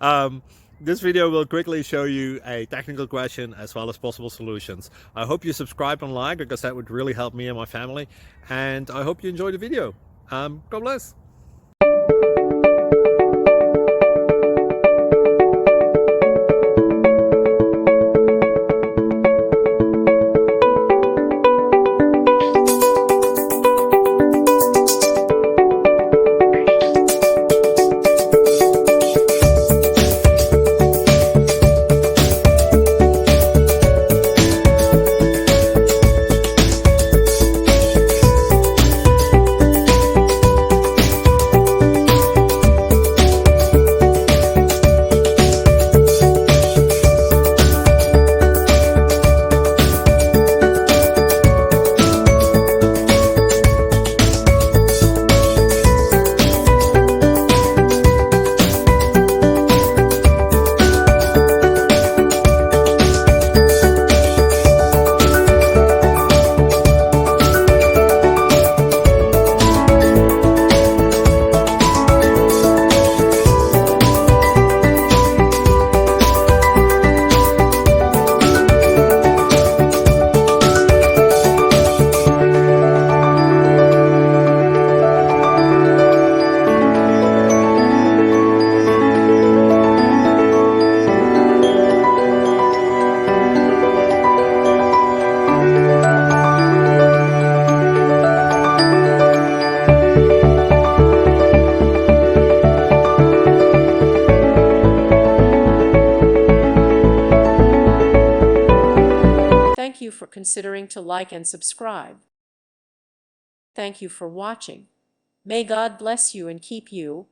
um, this video will quickly show you a technical question as well as possible solutions. I hope you subscribe and like, because that would really help me and my family. And I hope you enjoy the video. God bless. Thank you for considering to like and subscribe. Thank you for watching. May God bless you and keep you.